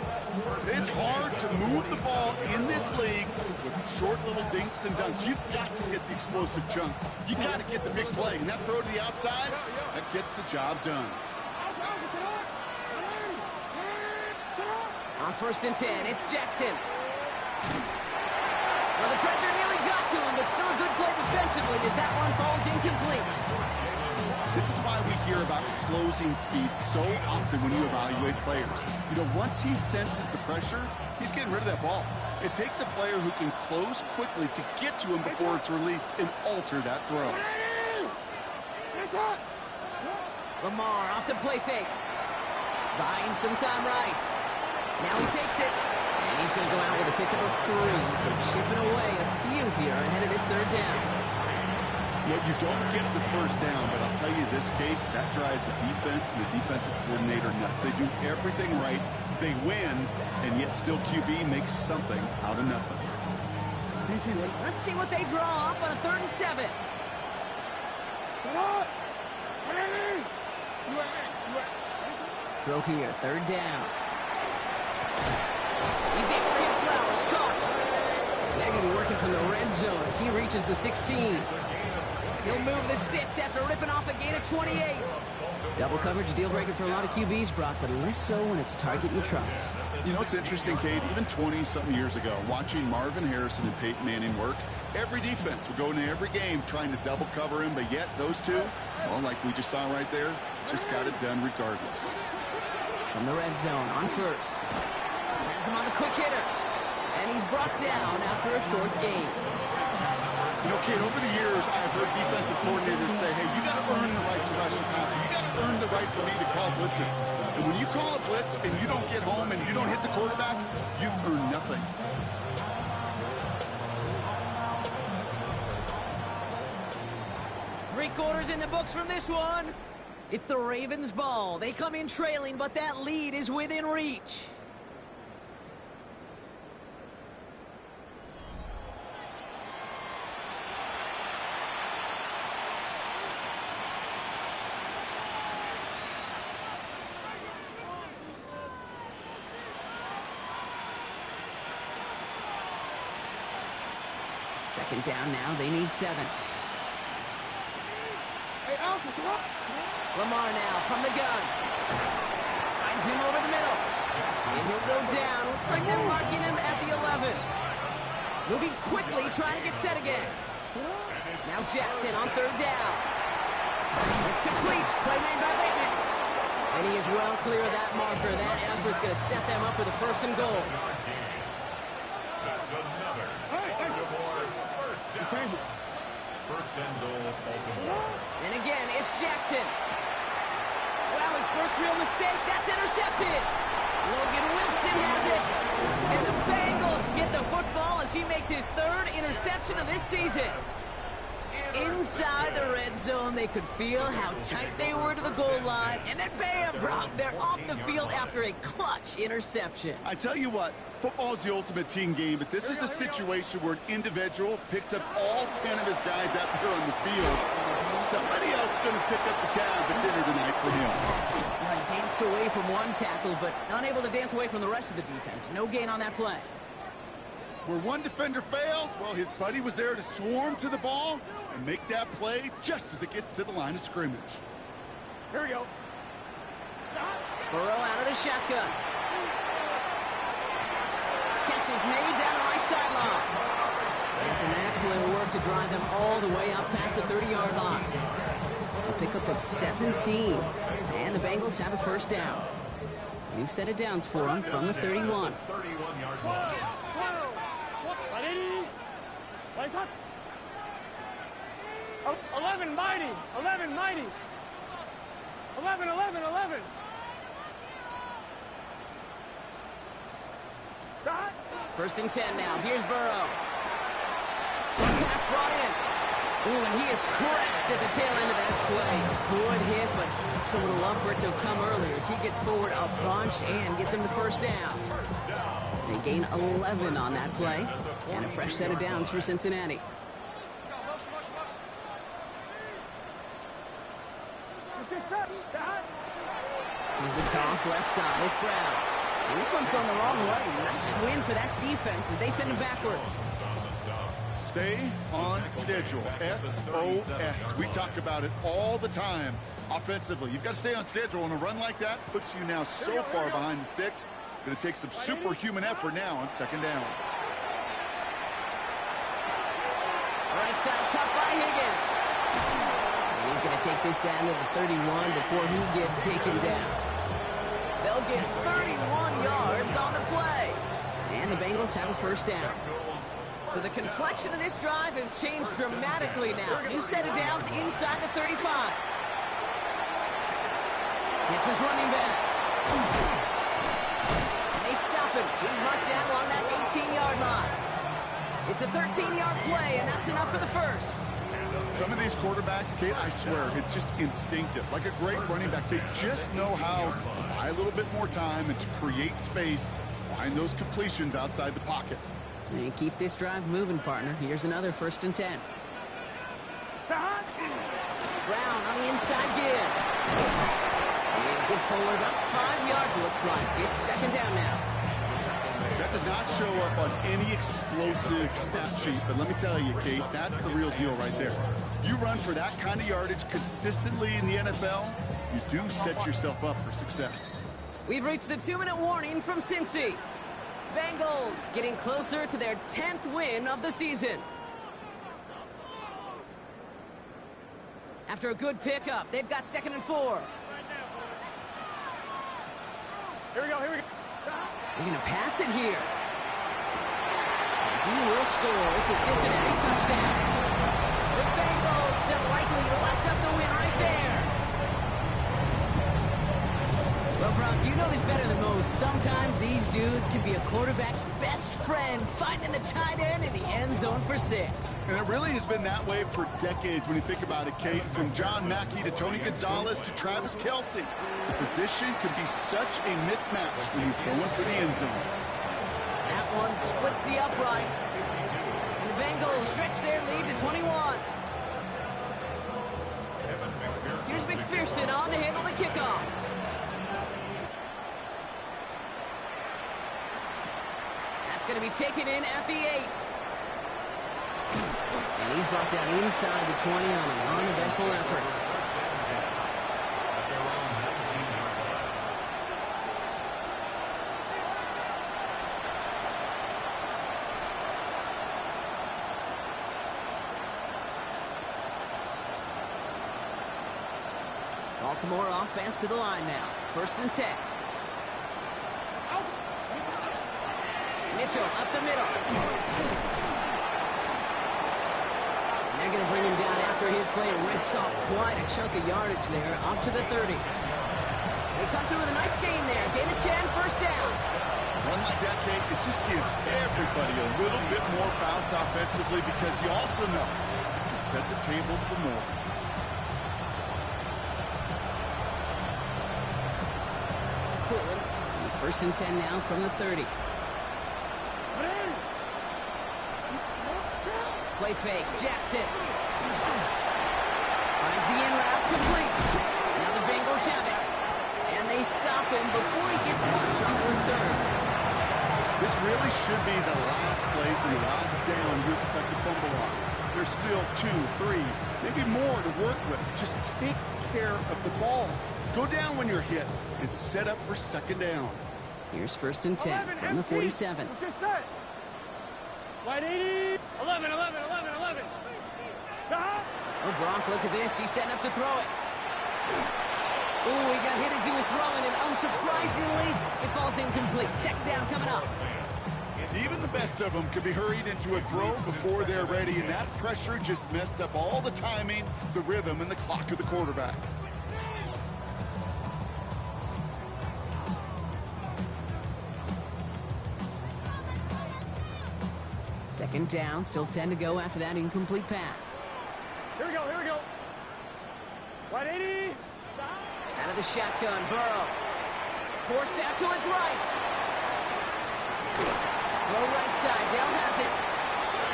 It's hard to move the ball in this league with short little dinks and dunks. You've got to get the explosive chunk. You got to get the big play. And that throw to the outside, that gets the job done. On 1st and 10, it's Jackson. Well, the pressure nearly got to him, but still a good play defensively as that one falls incomplete. This is why we hear about closing speed so often when you evaluate players. You know, once he senses the pressure, he's getting rid of that ball. It takes a player who can close quickly to get to him before it's released and alter that throw. Lamar off the play fake. Buying some time right. Now he takes it. And he's going to go out with a pickup of 3. So chipping away a few here ahead of this 3rd down. Yeah, you don't get the 1st down, but I'll tell you this, Kate, that drives the defense and the defensive coordinator nuts. They do everything right. They win, and yet still QB makes something out of nothing. Let's see what they draw up on a 3rd and 7. Throw here, 3rd down. He's able to hit Flowers, caught. And they're going to be working from the red zone as he reaches the 16. He'll move the sticks after ripping off a gain of 28. Double coverage, a deal breaker for a lot of QBs, Brock, but less so when it's a target you trust. You know, it's interesting, Kate, even 20-something years ago, watching Marvin Harrison and Peyton Manning work, every defense would go into every game trying to double cover him, but yet those two, well, like we just saw right there, just got it done regardless. From the red zone on 1st. Has him on the quick hitter. And he's brought down after a short gain. You know, Kate, over the years, I've heard defensive coordinators say, hey, you got to earn the right to rush the passer. You got to earn the right for me to call blitzes. And when you call a blitz and you don't get home and you don't hit the quarterback, you've earned nothing. Three-quarters in the books from this one. It's the Ravens' ball. They come in trailing, but that lead is within reach. Second down now. They need 7. Lamar now from the gun. Finds him over the middle. And he'll go down. Looks like they're marking him at the 11. Moving quickly, trying to get set again. Now Jackson on 3rd down. It's complete. Play made by Bateman. And he is well clear of that marker. That effort's going to set them up with a 1st and goal. That's another Baltimore 1st down. 1st and goal, Baltimore. And again, it's Jackson. Wow, his first real mistake. That's intercepted. Logan Wilson has it. And the Bengals get the football as he makes his 3rd interception of this season. Inside the red zone, they could feel how tight they were to the goal line. And then bam, Brock, they're off the field after a clutch interception. I tell you what, football's the ultimate team game, but this is a situation where an individual picks up all 10 of his guys out there on the field. Somebody else is going to pick up the tab at dinner tonight for him. He danced away from one tackle, but unable to dance away from the rest of the defense. No gain on that play. Where one defender failed, well, his buddy was there to swarm to the ball and make that play just as it gets to the line of scrimmage. Here we go. Burrow out of the shotgun. Catch is made down the right sideline. And some excellent work to drive them all the way out past the 30-yard line. A pickup of 17. And the Bengals have a 1st down. New set of downs for them from the 31. 31-yard line. 11 mighty. 11 mighty. 11. 1st and 10 now. Here's Burrow. Pass brought in. Ooh, and he is cracked at the tail end of that play. A good hit, but someone would love for it to have come earlier as he gets forward a bunch and gets him the 1st down. They gain 11 on that play. And a fresh set of downs for Cincinnati. Here's a toss left side. It's Brown. And this one's going the wrong way. Nice win for that defense as they send him backwards. Stay on schedule. SOS. We talk about it all the time. Offensively, you've got to stay on schedule, and a run like that puts you now so far behind the sticks. Going to take some superhuman effort now on second down. Right side cut by Higgins. And he's going to take this down to the 31 before he gets taken down. They'll get 31 yards on the play. And the Bengals have a first down. So the complexion of this drive has changed dramatically now. New set of downs inside the 35. It's his running back. And they stop him. He's marked down along that 18-yard line. It's a 13-yard play, and that's enough for the first. Some of these quarterbacks, Kate, I swear, it's just instinctive. Like a great running back, they just know how to buy a little bit more time and to create space to find those completions outside the pocket. And keep this drive moving, partner. Here's another 1st and 10. Brown on the inside give. And good forward about 5 yards, looks like. It's second down now. That does not show up on any explosive stat sheet, but let me tell you, Kate, that's the real deal right there. You run for that kind of yardage consistently in the NFL, you do set yourself up for success. We've reached the 2-minute warning from Cincy. Bengals getting closer to their 10th win of the season. After a good pickup, they've got 2nd and 4. Here we go, here we go. They're going to pass it here. He will score. It's a Cincinnati touchdown. The Bengals still likely locked up the win right there. Well, Brock, you know this better than most. Sometimes these dudes can be a quarterback's best friend, finding the tight end in the end zone for 6. And it really has been that way for decades when you think about it, Kate. From John Mackey to Tony Gonzalez to Travis Kelce. The position can be such a mismatch when you're going for the end zone. That one splits the uprights. And the Bengals stretch their lead to 21. Here's McPherson on to handle the kickoff. That's going to be taken in at the 8. And he's brought down inside the 20 on an uneventful effort. Baltimore offense to the line now. 1st and 10. Mitchell up the middle. And they're going to bring him down after his play. Rips off quite a chunk of yardage there, up to the 30. They come through with a nice gain there. Gain of 10, 1st down. Run like that, Kate, it just gives everybody a little bit more bounce offensively because you also know you can set the table for more. So 1st and 10 now from the 30. Play fake, Jackson. Finds the in route complete. Now the Bengals have it. And they stop him before he gets much on the return. This really should be the last place and the last down you expect to fumble on. There's still 2, 3, maybe more to work with. Just take care of the ball. Go down when you're hit and set up for second down. Here's 1st and 10 from the 47. Wide 80. 11. Oh, Brock, look at this. He's setting up to throw it. Ooh, he got hit as he was throwing, and unsurprisingly, it falls incomplete. 2nd down coming up. Even the best of them could be hurried into a throw before they're ready, and that pressure just messed up all the timing, the rhythm, and the clock of the quarterback. Second down, still 10 to go after that incomplete pass. Here we go. Wide 80. Out of the shotgun, Burrow. Forced out to his right. Low right side, Dell has it.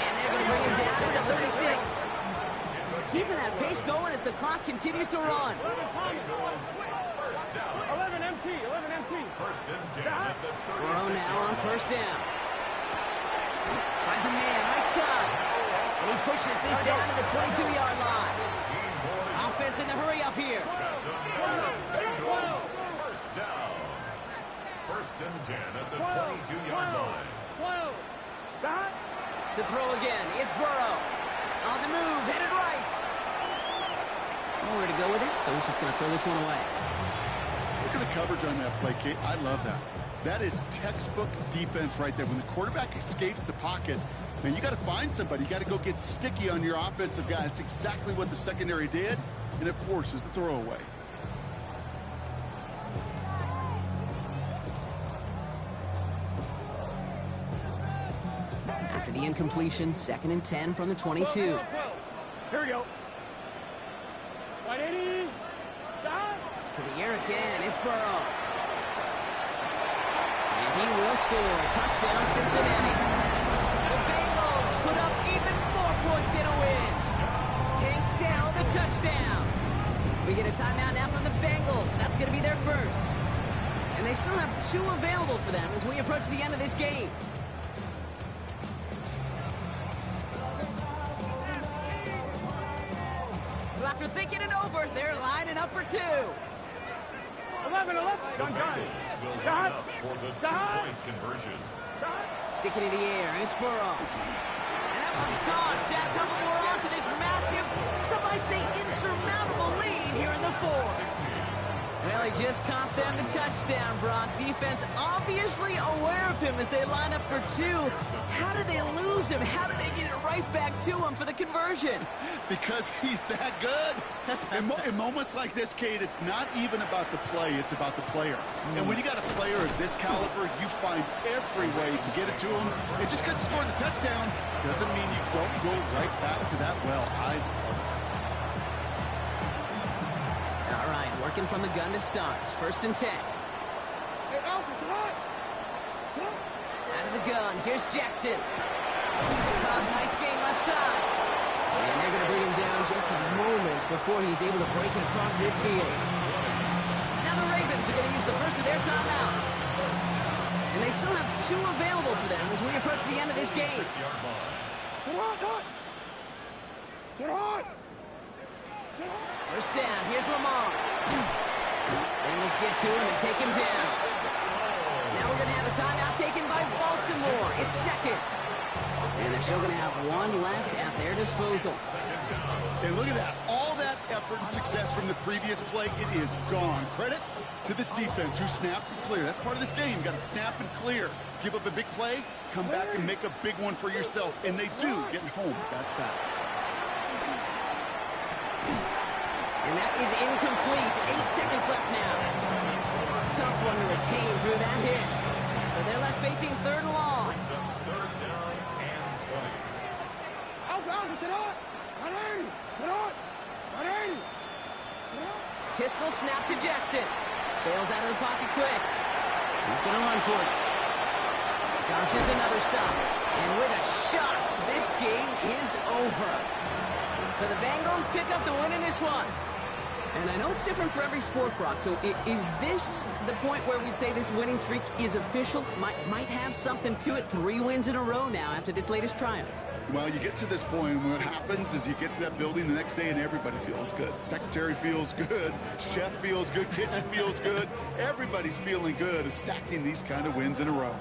And they're going to bring him down at the 36. Keeping that pace going as the clock continues to run. 11 MT, 11 MT. First and 10 at the 36. Burrow now on first down. Finds a man right side. And he pushes this down to the 22-yard line. Offense in the hurry up here. Bengals, first down. First and 10 at the 22-yard line. 12. Stop. To throw again, it's Burrow. On the move, headed right. Nowhere to go with it, so he's just going to throw this one away. Look at the coverage on that play, Kate. I love that. That is textbook defense right there. When the quarterback escapes the pocket, man, you got to find somebody. You got to go get sticky on your offensive guy. That's exactly what the secondary did, and it forces the throwaway. After the incompletion, 2nd and 10 from the 22. Here we go. 180. Stop. To the air again, it's Burrow. And he will score. Touchdown, Cincinnati. The Bengals put up even more points in a win. Take down the touchdown. We get a timeout now from the Bengals. That's going to be their first. And they still have 2 available for them as we approach the end of this game. So after thinking it over, they're lining up for 2. 11. The Done. Bengals will line up for the 2-point conversion. Stick it in the air, and it's Burrow. And that one's gone. Just add a couple more on to this massive, some might say insurmountable lead here in the 4th. Well, he just caught them the touchdown, Brock. Defense obviously aware of him as they line up for 2. How did they lose him? How did they get it right back to him for the conversion? Because he's that good. In moments like this, Kate, it's not even about the play, it's about the player. And when you got a player of this caliber, you find every way to get it to him. And just because he scored the touchdown doesn't mean you don't go right back to that well. I love it. All right, working from the gun to start. 1st and 10. Hey, Alpha, it's hot. Out of the gun, here's Jackson. Nice gain left side. And they're going to bring him down just a moment before he's able to break it across midfield. Now the Ravens are going to use the first of their timeouts. And they still have 2 available for them as we approach the end of this game. First down, here's Lamar. Bengals get to him and take him down. Now we're going to have a timeout taken by Baltimore. It's 2nd. And they're still going to have 1 left at their disposal. And look at that. All that effort and success from the previous play, it is gone. Credit to this defense who snapped and cleared. That's part of this game. You got to snap and clear. Give up a big play, come back and make a big one for yourself. And they do, getting home with that sack. And that is incomplete. 8 seconds left now. Tough one to retain through that hit. So they're left facing 3rd and long. Brings up 3rd down and 20. Alpha, sit on. 180. Sit on. 180. Sit on. Pistol snap to Jackson. Bails out of the pocket quick. He's going to run for it. Dodges another stop. And with a shot, this game is over. So the Bengals pick up the win in this one. And I know it's different for every sport, Brock. So is this the point where we'd say this winning streak is official? Might have something to it. 3 wins in a row now after this latest triumph. Well, you get to this point, and what happens is you get to that building the next day, and everybody feels good. Secretary feels good. Chef feels good. Kitchen feels good. Everybody's feeling good of stacking these kind of wins in a row.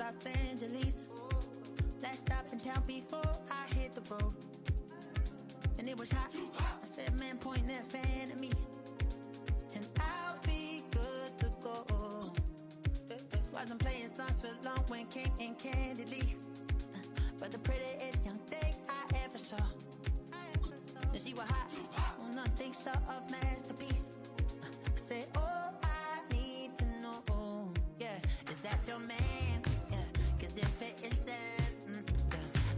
Los Angeles. Last stop in town before I hit the road. And it was hot. I said, man, point that fan at me, and I'll be good to go. Wasn't playing songs for long when came in candidly, but the prettiest young thing I ever saw. And she was hot, well, nothing short of masterpiece. I said, oh, I need to know, yeah, is that your man? Yeah, cause if it isn't,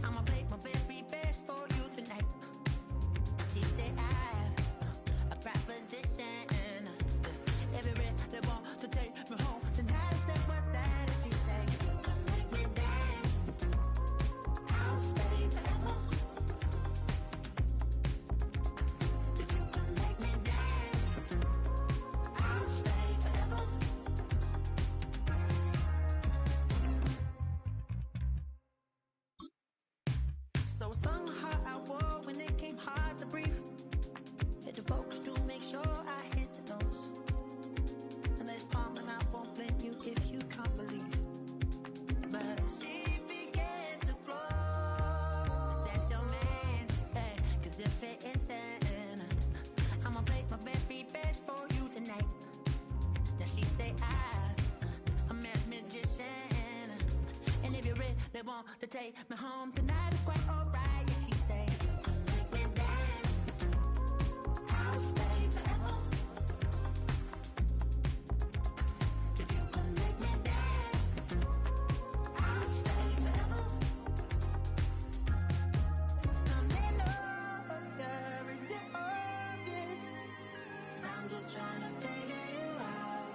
I'ma play my very best for you tonight. She said, I have a proposition. Every really want to take me home tonight. I said, what's that? And she said, you can make me dance, I'll stay forever. If you can make me dance, I'll stay forever. So I sung the heart I wore when it came hard to breathe. Hit the focus to make sure I hit the notes. And there's palm and I won't blame you if you can't believe. But she began to flow. That's your man, hey, cause if it isn't, I'ma play my very best for you tonight. Then she say I'm a magician, and if you really want to take me home tonight, it's quite alright. Yeah, she say, you can make me dance, I'll stay forever. If you can make me dance, I'll stay forever. I'm in love, girl, is it obvious? I'm just trying to figure you out.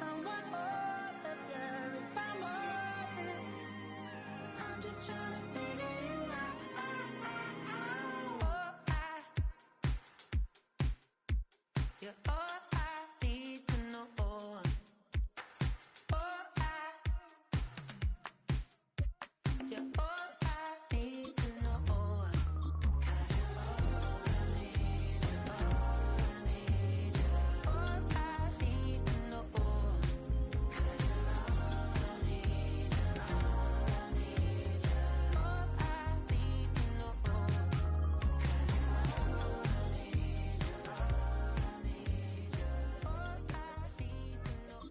I want all of you if I'm honest. I'm just trying to figure you out. Oh, you're all I need to know. Oh, you're all I need to know. 'Cause you're all I need, you're all I need, you're all I need to know. 'Cause you're all I need, you're all I need, you're all I need to know. 'Cause you're all I need, you're all I need, you're all I need to know.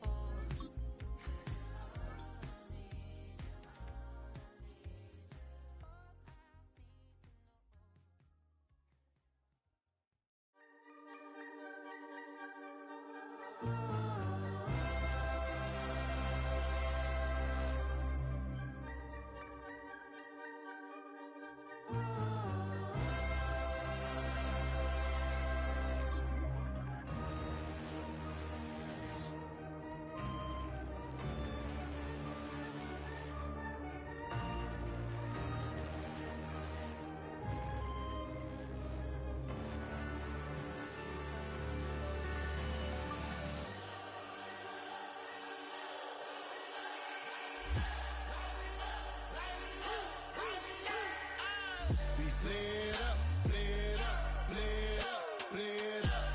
We flared up, flared up, flared up, flared up.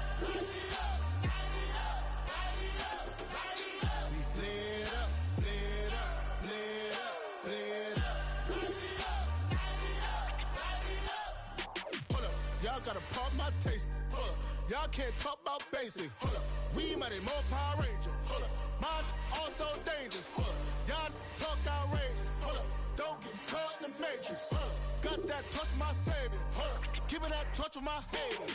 We flared up, flared up, flared up, flared up. Hold up, y'all gotta pump my taste. Hold up, y'all can't talk about basic. Hold up, we mighty more Power Ranger. Hold up, mine also dangerous. Hold up, y'all talk outrageous. Hold up, don't get caught in the matrix. Hold up, got that touch my savior. Hold up, give me that touch of my hater.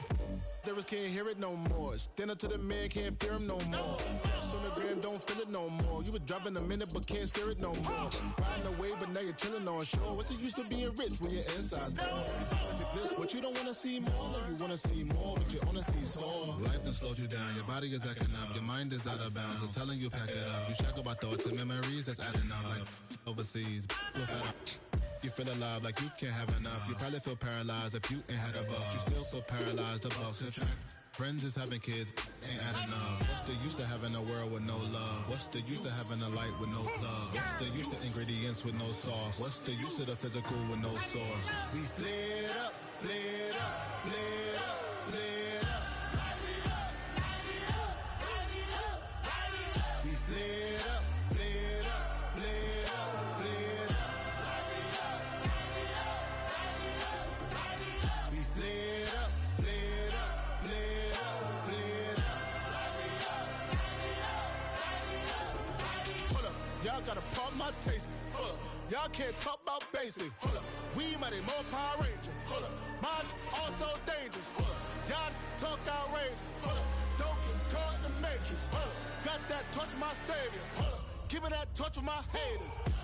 Lyrics can't hear it no more. Stand up to the man, can't fear him no more. Sonogram don't feel it no more. You were driving a minute but can't steer it no more. Riding away but now you're chilling on shore. What's the use of being rich when your inside's poor? Is it this what you don't wanna see more? No, you wanna see more but you only see sore. Life done slowed you down. Your body is acting up. Your mind is out of bounds. It's telling you pack it up. You shackle by thoughts and memories that's adding up. Like overseas, you feel alive like you can't have enough. You probably feel paralyzed if you ain't had a buck. You still feel paralyzed, the bucks and track. Friends is having kids, ain't adding up. What's the use of having a world with no love? What's the use of having a light with no plug? What's the use of ingredients with no sauce? What's the use of the physical with no source? We flared up, flared up, flared up, flared up. We flared up, flared up, flared up. my taste. Y'all can't talk about basic. We mighty more Power Ranger. Mine also dangerous. Y'all talk outrageous. Don't get caught in the matrix. Got that touch of my savior. Give me that touch of my haters.